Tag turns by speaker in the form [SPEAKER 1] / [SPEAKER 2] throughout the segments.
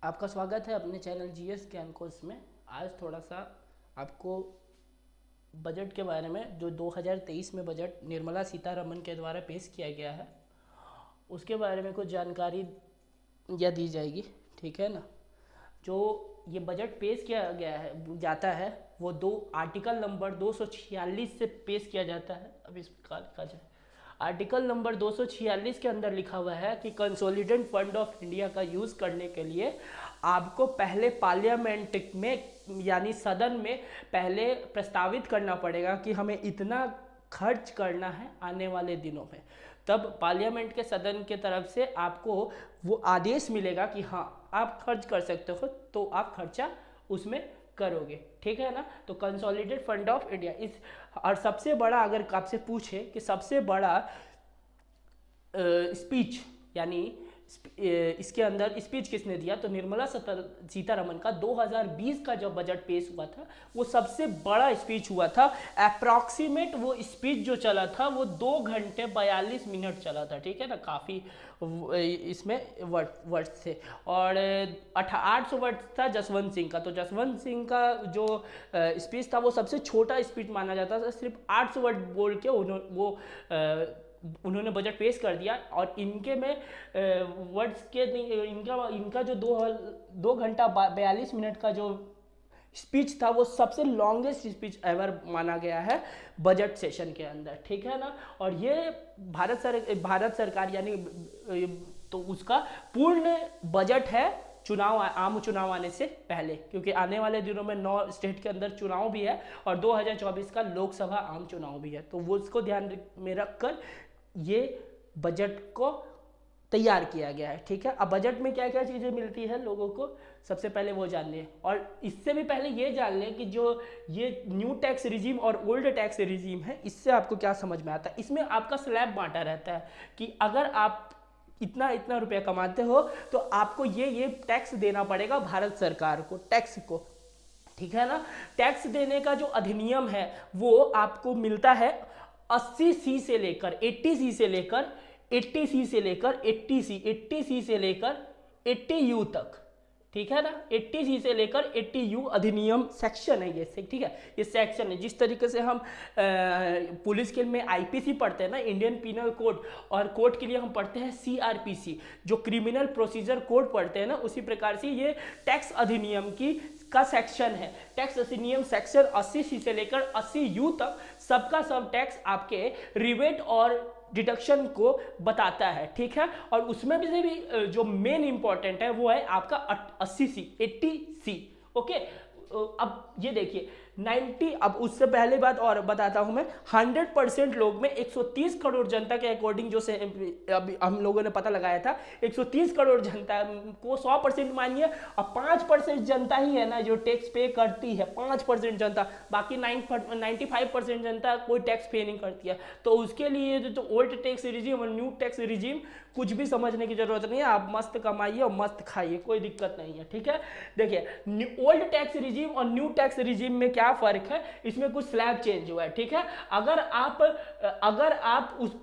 [SPEAKER 1] आपका स्वागत है अपने चैनल जीएस ज्ञान कोर्स में। आज थोड़ा सा आपको बजट के बारे में, जो 2023 में बजट निर्मला सीतारमण के द्वारा पेश किया गया है, उसके बारे में कुछ जानकारी या दी जाएगी। ठीक है ना। जो ये बजट पेश किया गया है जाता है वो आर्टिकल नंबर 246 से पेश किया जाता है। अब इस प्रकार लिखा जाए, आर्टिकल नंबर 246 के अंदर लिखा हुआ है कि कंसोलिडेट फंड ऑफ इंडिया का यूज़ करने के लिए आपको पहले पार्लियामेंट में यानी सदन में पहले प्रस्तावित करना पड़ेगा कि हमें इतना खर्च करना है आने वाले दिनों में। तब पार्लियामेंट के सदन के तरफ से आपको वो आदेश मिलेगा कि हाँ आप खर्च कर सकते हो, तो आप खर्चा उसमें करोगे। ठीक है ना। तो कंसोलिडेट फंड ऑफ इंडिया इस, और सबसे बड़ा अगर आपसे पूछे कि सबसे बड़ा स्पीच यानी इसके अंदर स्पीच किसने दिया, तो निर्मला सीतारमण का 2020 का जो बजट पेश हुआ था वो सबसे बड़ा स्पीच हुआ था। अप्रॉक्सीमेट वो स्पीच जो चला था वो 2 घंटे 42 मिनट चला था। ठीक है ना। काफ़ी इसमें वर्ड्स थे और 800 वर्ड्स था जसवंत सिंह का। तो जसवंत सिंह का जो स्पीच था वो सबसे छोटा स्पीच माना जाता था। सिर्फ 800 वर्ड बोल के उन्होंने बजट पेश कर दिया और इनके में वर्ड्स के इनका जो 2 घंटा 42 मिनट का जो स्पीच था वो सबसे लॉन्गेस्ट स्पीच एवर माना गया है बजट सेशन के अंदर। ठीक है ना। और ये भारत सरकार यानी तो उसका पूर्ण बजट है आम चुनाव आने से पहले, क्योंकि आने वाले दिनों में 9 स्टेट के अंदर चुनाव भी है और 2024 का लोकसभा आम चुनाव भी है। तो वो उसको ध्यान में रखकर ये बजट को तैयार किया गया है। ठीक है। अब बजट में क्या क्या चीज़ें मिलती है लोगों को, सबसे पहले वो जान लें। और इससे भी पहले ये जान लें कि जो ये न्यू टैक्स रिजीम और ओल्ड टैक्स रिजीम है, इससे आपको क्या समझ में आता है। इसमें आपका स्लैब बांटा रहता है कि अगर आप इतना इतना रुपया कमाते हो तो आपको ये टैक्स देना पड़ेगा भारत सरकार को, टैक्स को। ठीक है ना। टैक्स देने का जो अधिनियम है वो आपको मिलता है 80C से लेकर 80C से लेकर 80C से लेकर 80C से लेकर 80U तक। ठीक है ना। 80C से लेकर 80U अधिनियम सेक्शन है ये। ठीक है, ये सेक्शन है। जिस तरीके से हम पुलिस के में आईपीसी पढ़ते हैं ना, इंडियन पिनल कोड, और कोर्ट के लिए हम पढ़ते हैं सीआरपीसी, जो क्रिमिनल प्रोसीजर कोड पढ़ते हैं ना, उसी प्रकार से ये टैक्स अधिनियम का सेक्शन है। टैक्स अधिनियम सेक्शन 80C से लेकर 80U तक सबका सब टैक्स आपके रिबेट और डिडक्शन को बताता है। ठीक है। और उसमें भी जो मेन इंपॉर्टेंट है वो है आपका 80C। ओके। अब ये देखिए 90, अब उससे पहले बात और बताता हूं मैं। 100% लोग में 130 करोड़ जनता के अकॉर्डिंग जो से अभी हम लोगों ने पता लगाया था, 130 करोड़ जनता को 100% मानिए और 5% जनता ही है ना जो टैक्स पे करती है। 5% जनता, बाकी 95% जनता कोई टैक्स पे नहीं करती है। तो उसके लिए जो ओल्ड टैक्स रिजीम और न्यू टैक्स रिजीम कुछ भी समझने की जरूरत नहीं है। आप मस्त कमाइए और मस्त खाइए, कोई दिक्कत नहीं है। ठीक है। देखिए ओल्ड टैक्स रिजीम और न्यू टैक्स रिजीम में क्या फर्क है, इसमें कुछ स्लैब चेंज हुआ है। ठीक है। अगर आप उस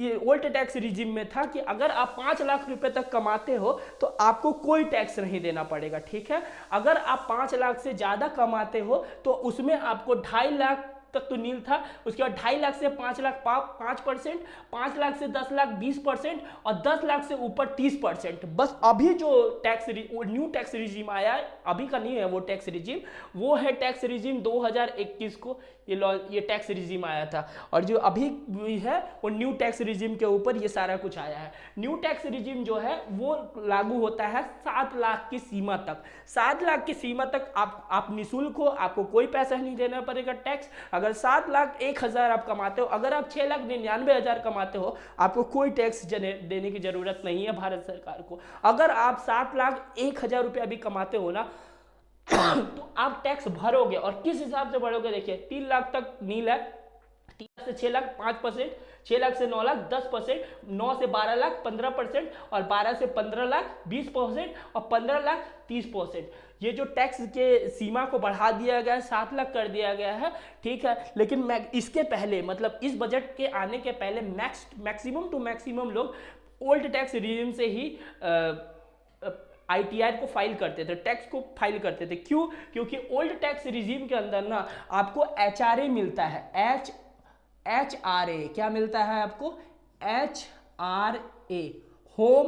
[SPEAKER 1] ये ओल्ड टैक्स रिजीम में था कि अगर आप 5 लाख रुपए तक कमाते हो तो आपको कोई टैक्स नहीं देना पड़ेगा। ठीक है। अगर आप 5 लाख से ज्यादा कमाते हो तो उसमें आपको 2.5 लाख तक तो नील था, उसके बाद 2.5 लाख से 5 लाख 5%, 5 लाख से 10 लाख 20% और 10 लाख से ऊपर 30%। बस अभी जो न्यू टैक्स रिजीम आया है, अभी का नहीं है वो टैक्स रिजीम, वो है टैक्स रिजीम 2021 को ये टैक्स रिजीम आया था। और जो अभी भी है वो न्यू टैक्स रिजीम के ऊपर ये सारा कुछ आया है। न्यू टैक्स रिजीम जो है वो लागू होता है 7 लाख की सीमा तक। 7 लाख की सीमा तक आप निःशुल्क हो, आपको कोई पैसा नहीं देना पड़ेगा टैक्स। अगर 7 लाख 1,000 आप कमाते हो, अगर आप 6 लाख 99,000 कमाते हो, आपको कोई टैक्स देने की जरूरत नहीं है भारत सरकार को। अगर आप 7 लाख 1,000 रुपया भी कमाते हो ना तो आप टैक्स भरोगे। और किस हिसाब से भरोगे, देखिए 3 लाख तक नील है, 3 लाख से 6 लाख 5%, 6 लाख से 9 लाख 10%, 9 से 12 लाख 15% और 12 से 15 लाख 20% और 15 लाख 30%। ये जो टैक्स के सीमा को बढ़ा दिया गया है, 7 लाख कर दिया गया है। ठीक है। लेकिन इसके पहले, मतलब इस बजट के आने के पहले मैक्सिमम टू मैक्सिमम लोग ओल्ड टैक्स रिजीम से ही ITR को फाइल करते थे, टैक्स को फाइल करते थे। क्यों? क्योंकि ओल्ड टैक्स रिजीम के अंदर ना आपको HRA मिलता है, HRA क्या मिलता है आपको? HRA, होम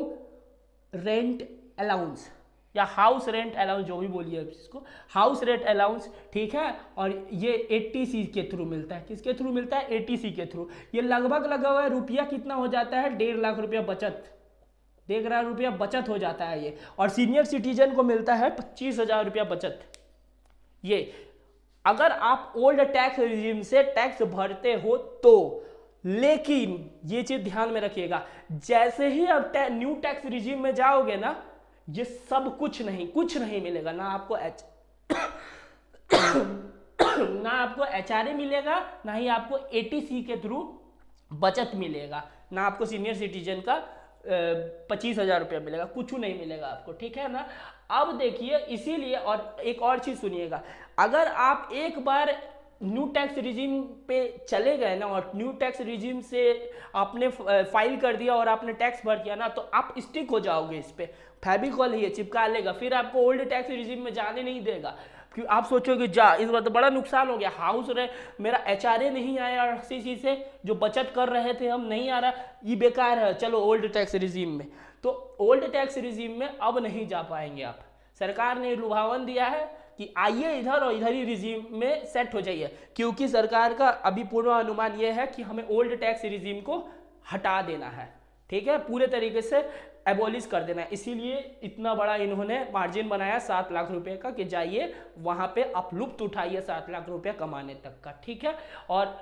[SPEAKER 1] रेंट अलाउंस या हाउस रेंट अलाउंस, जो भी बोलिए इसको, हाउस रेंट अलाउंस, ठीक है। और ये ATC के थ्रू मिलता है। किसके थ्रू मिलता है? ATC के थ्रू। ये लगभग लगा हुआ है, रुपया कितना हो जाता है? 1.5 लाख रुपया बचत, 1.5 लाख रुपया बचत हो जाता है ये। और सीनियर सिटीजन को मिलता है 25,000 रुपया बचत। ये अगर आप ओल्ड टैक्स रिजीम से टैक्स भरते हो तो। लेकिन ये चीज ध्यान में रखिएगा, जैसे ही आप न्यू टैक्स रिजीम में जाओगे ना, ये सब कुछ नहीं मिलेगा। ना आपको ना आपको HRA मिलेगा, ना ही आपको ATC के थ्रू बचत मिलेगा, ना आपको सीनियर सिटीजन का 25,000 रुपया मिलेगा, कुछ नहीं मिलेगा आपको, ठीक है ना। अब देखिए, इसीलिए और एक और चीज सुनिएगा, अगर आप एक बार न्यू टैक्स रिजीम पे चले गए ना और न्यू टैक्स रिजीम से आपने फाइल कर दिया और आपने टैक्स भर दिया ना, तो आप स्टिक हो जाओगे इस पे। फेविकॉल ही चिपका लेगा, फिर आपको ओल्ड टैक्स रिजीम में जाने नहीं देगा। क्यों? आप सोचोगे जा इस बार तो बड़ा नुकसान हो गया, हाउस रे मेरा HRA नहीं आया, RCC से जो बचत कर रहे थे हम नहीं आ रहा, ये बेकार है, चलो ओल्ड टैक्स रिजीम में। तो ओल्ड टैक्स रिजीम में अब नहीं जा पाएंगे आप। सरकार ने लुभावन दिया है कि आइए इधर और इधर ही रिजीम में सेट हो जाइए, क्योंकि सरकार का अभी पूर्वानुमान यह है कि हमें ओल्ड टैक्स रिजीम को हटा देना है, ठीक है, पूरे तरीके से एबॉलिश कर देना है। इसीलिए इतना बड़ा इन्होंने मार्जिन बनाया 7 लाख रुपए का कि जाइए वहां पे आप लुप्त उठाइए 7 लाख रुपया कमाने तक का, ठीक है। और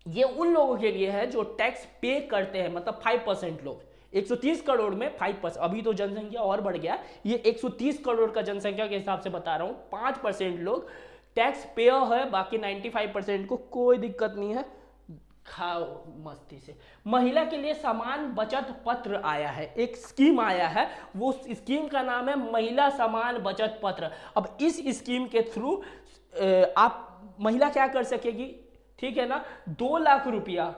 [SPEAKER 1] ये उन लोगों के लिए है जो टैक्स पे करते हैं, मतलब 5% लोग। 130 करोड़ में 5%, अभी तो जनसंख्या और बढ़ गया, ये 130 करोड़ का जनसंख्या के हिसाब से बता रहा हूँ, 5% लोग टैक्स पेयर है, बाकी 95% को कोई दिक्कत नहीं है, खाओ मस्ती से। महिला के लिए समान बचत पत्र आया है, एक स्कीम आया है, वो स्कीम का नाम है महिला समान बचत पत्र। अब इस स्कीम के थ्रू आप महिला क्या कर सकेगी, ठीक है ना, 2 लाख रुपया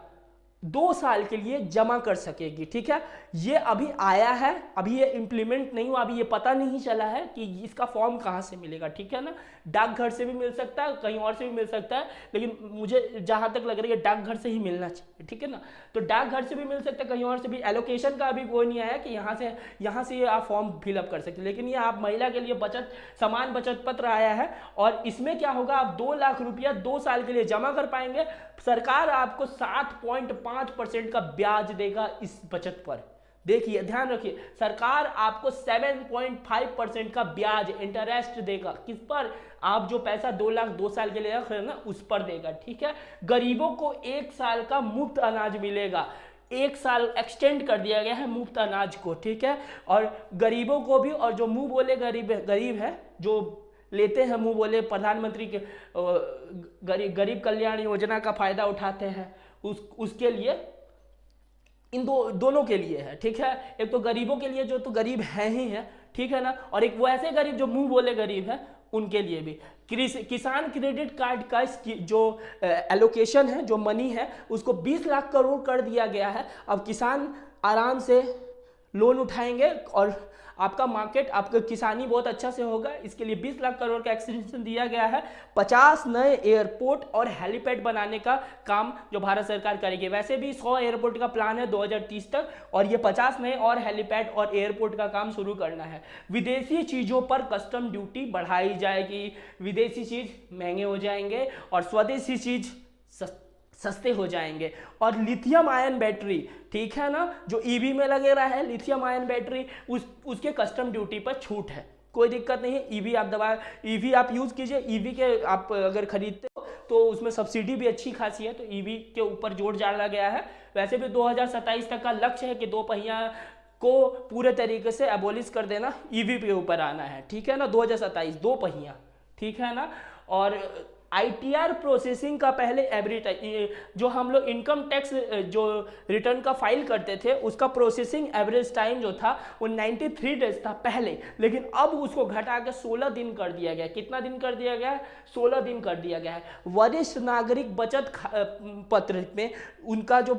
[SPEAKER 1] 2 साल के लिए जमा कर सकेगी, ठीक है। ये अभी आया है, अभी ये इम्प्लीमेंट नहीं हुआ, अभी ये पता नहीं चला है कि इसका फॉर्म कहाँ से मिलेगा, ठीक है ना। डाकघर से भी मिल सकता है, कहीं और से भी मिल सकता है, लेकिन मुझे जहाँ तक लग रही है डाकघर से ही मिलना चाहिए, ठीक है ना। तो डाकघर से भी मिल सकता है, कहीं और से भी। एलोकेशन का अभी कोई नहीं आया कि यहाँ से आप फॉर्म फिलअप कर सकते, लेकिन ये आप महिला के लिए समान बचत पत्र आया है। और इसमें क्या होगा, आप 2 लाख रुपया 2 साल के लिए जमा कर पाएंगे। सरकार आपको 7.5% का ब्याज देगा इस बचत पर। देखिए, ध्यान रखिए, सरकार आपको 7.5% का ब्याज इंटरेस्ट देगा। किस पर? आप जो पैसा 2 लाख 2 साल के लिए रख रहे हैं ना, उस पर देगा, ठीक है। गरीबों को 1 साल का मुफ्त अनाज मिलेगा, 1 साल एक्सटेंड कर दिया गया है मुफ्त अनाज को, ठीक है। और गरीबों को भी, और जो मुंह बोले गरीब है, जो लेते हैं मुंह बोले प्रधानमंत्री के गरीब कल्याण योजना का फायदा उठाते हैं, उसके लिए इन दोनों के लिए है, ठीक है। एक तो गरीबों के लिए जो तो गरीब है ही है, ठीक है ना, और एक वो ऐसे गरीब जो मुंह बोले गरीब है, उनके लिए भी। किसान क्रेडिट कार्ड का जो एलोकेशन है, जो मनी है, उसको 20 लाख करोड़ कर दिया गया है। अब किसान आराम से लोन उठाएंगे और आपका मार्केट, आपका किसानी बहुत अच्छा से होगा। इसके लिए 20 लाख करोड़ का एक्सटेंशन दिया गया है। 50 नए एयरपोर्ट और हेलीपैड बनाने का काम जो भारत सरकार करेगी। वैसे भी 100 एयरपोर्ट का प्लान है 2030 तक, और ये 50 नए और हेलीपैड और एयरपोर्ट का काम शुरू करना है। विदेशी चीज़ों पर कस्टम ड्यूटी बढ़ाई जाएगी, विदेशी चीज़ महंगे हो जाएंगे और स्वदेशी चीज़ सस्ते हो जाएंगे। और लिथियम आयन बैटरी, ठीक है ना, जो ईवी में लगे रहा है लिथियम आयन बैटरी, उसके कस्टम ड्यूटी पर छूट है, कोई दिक्कत नहीं है। ईवी आप यूज़ कीजिए, ईवी के आप अगर खरीदते हो तो उसमें सब्सिडी भी अच्छी खासी है, तो ईवी के ऊपर जोर डाला गया है। वैसे भी 2027 तक का लक्ष्य है कि 2 पहिया को पूरे तरीके से एबोलिश कर देना, ईवी के ऊपर आना है, ठीक है ना। 2027 2 पहिया, ठीक है ना। और ITR प्रोसेसिंग का पहले एवरेज जो हम लोग इनकम टैक्स जो रिटर्न का फाइल करते थे उसका प्रोसेसिंग एवरेज टाइम जो था वो 93 डेज था पहले, लेकिन अब उसको घटा के 16 दिन कर दिया गया। कितना दिन कर दिया गया है? 16 दिन कर दिया गया है। वरिष्ठ नागरिक बचत पत्र में उनका जो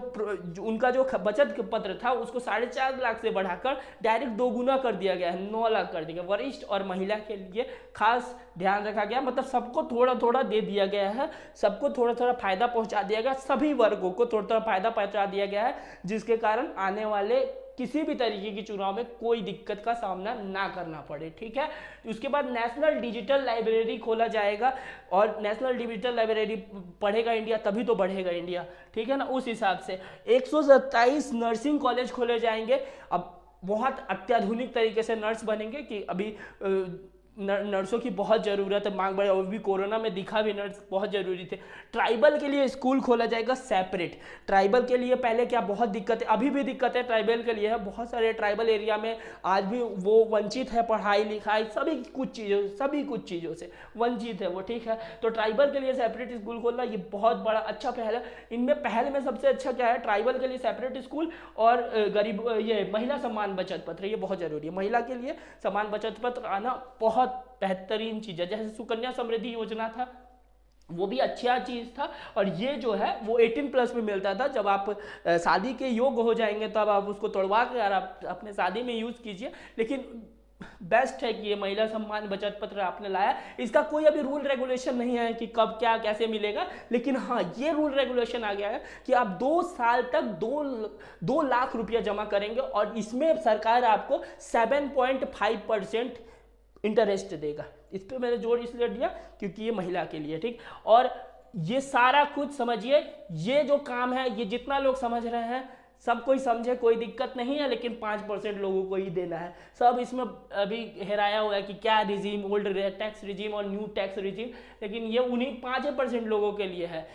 [SPEAKER 1] बचत पत्र था उसको 4.5 लाख से बढ़ाकर डायरेक्ट 2 गुना कर दिया गया है, 9 लाख कर दिया गया। वरिष्ठ और महिला के लिए खास ध्यान रखा गया, मतलब सबको थोड़ा थोड़ा दे दिया गया है, सबको थोड़ा थोड़ा फायदा पहुंचा दिया गया, सभी वर्गों को थोड़ा थोड़ा फायदा पहुंचा दिया गया है, जिसके कारण आने वाले किसी भी तरीके की चुनाव में कोई दिक्कत का सामना ना करना पड़े। ठीक है, उसके बाद नेशनल डिजिटल लाइब्रेरी खोला जाएगा, और नेशनल डिजिटल लाइब्रेरी पढ़ेगा इंडिया तभी तो बढ़ेगा इंडिया। ठीक है ना, उस हिसाब से 127 नर्सिंग कॉलेज खोले जाएंगे। अब बहुत अत्याधुनिक तरीके से नर्स बनेंगे कि अभी नर्सों की बहुत ज़रूरत है, मांग बढ़ी, और भी कोरोना में दिखा भी नर्स बहुत ज़रूरी थे। ट्राइबल के लिए स्कूल खोला जाएगा सेपरेट। ट्राइबल के लिए पहले क्या बहुत दिक्कत है, अभी भी दिक्कत है ट्राइबल के लिए है, बहुत सारे ट्राइबल एरिया में आज भी वो वंचित है, पढ़ाई लिखाई सभी कुछ चीज़ों से वंचित है वो। ठीक है, तो ट्राइबल के लिए सेपरेट स्कूल खोलना ये बहुत बड़ा अच्छा पहल है। इनमें पहल में सबसे अच्छा क्या है, ट्राइबल के लिए सेपरेट स्कूल और गरीब ये महिला सम्मान बचत पत्र, ये बहुत ज़रूरी है। महिला के लिए सम्मान बचत पत्र आना बहुत बेहतरीन चीज है। जैसे सुकन्या समृद्धि योजना था, वो भी अच्छा चीज था, और ये जो है वो 18+ में मिलता था। जब आप शादी के योग्य हो जाएंगे तब आप उसको तोड़वा कर आप अपने शादी में यूज कीजिए। लेकिन बेस्ट है कि ये महिला सम्मान बचत पत्र आपने लाया। इसका कोई अभी रूल रेगुलेशन नहीं है कि कब क्या कैसे मिलेगा, लेकिन हाँ ये रूल रेगुलेशन आ गया है कि आप 2 साल तक 2 लाख रुपया जमा करेंगे, और इसमें सरकार आपको 7.5% इंटरेस्ट देगा। इस पर मैंने जोर इसलिए दिया क्योंकि ये महिला के लिए। ठीक, और ये सारा कुछ समझिए, ये जो काम है ये जितना लोग समझ रहे हैं सब कोई समझे, कोई दिक्कत नहीं है, लेकिन 5% लोगों को ही देना है। सब इसमें अभी हेराया हुआ है कि क्या रिजीम, ओल्ड टैक्स रिजीम और न्यू टैक्स रिजीम, लेकिन ये उन्हीं 5% लोगों के लिए है।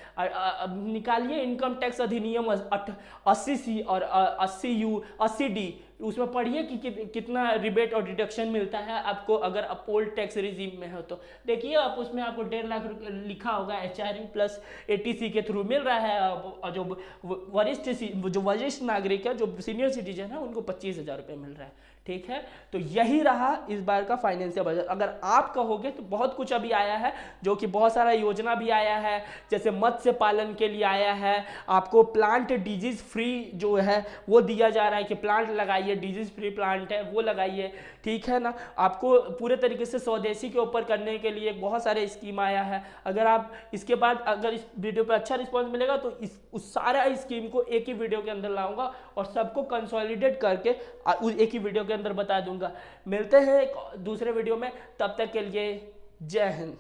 [SPEAKER 1] निकालिए इनकम टैक्स अधिनियम 80C और 80U 80D, उसमें पढ़िए कि कितना रिबेट और डिडक्शन मिलता है आपको अगर आप ओल्ड टैक्स रिजीम में हो। तो देखिए आप उसमें आपको 1.5 लाख लिखा होगा HRE प्लस ATC के थ्रू मिल रहा है। और जो वरिष्ठ नागरिक है, जो सीनियर सिटीजन है, उनको 25,000 रुपये मिल रहा है। ठीक है, तो यही रहा इस बार का फाइनेंशियल बजट। अगर आप कहोगे तो बहुत कुछ अभी आया है, जो कि बहुत सारा योजना भी आया है, जैसे मत्स्य पालन के लिए आया है, आपको प्लांट डिजीज फ्री जो है वो दिया जा रहा है कि प्लांट लगाइए, डिजीज फ्री प्लांट है वो लगाइए। ठीक है ना, आपको पूरे तरीके से स्वदेशी के ऊपर करने के लिए बहुत सारे स्कीम आया है। अगर आप इसके बाद अगर इस वीडियो पर अच्छा रिस्पॉन्स मिलेगा तो उस सारा स्कीम को एक ही वीडियो के अंदर लाऊंगा और सबको कंसोलिडेट करके एक ही वीडियो के अंदर बता दूंगा। मिलते हैं एक दूसरे वीडियो में, तब तक के लिए जय हिंद।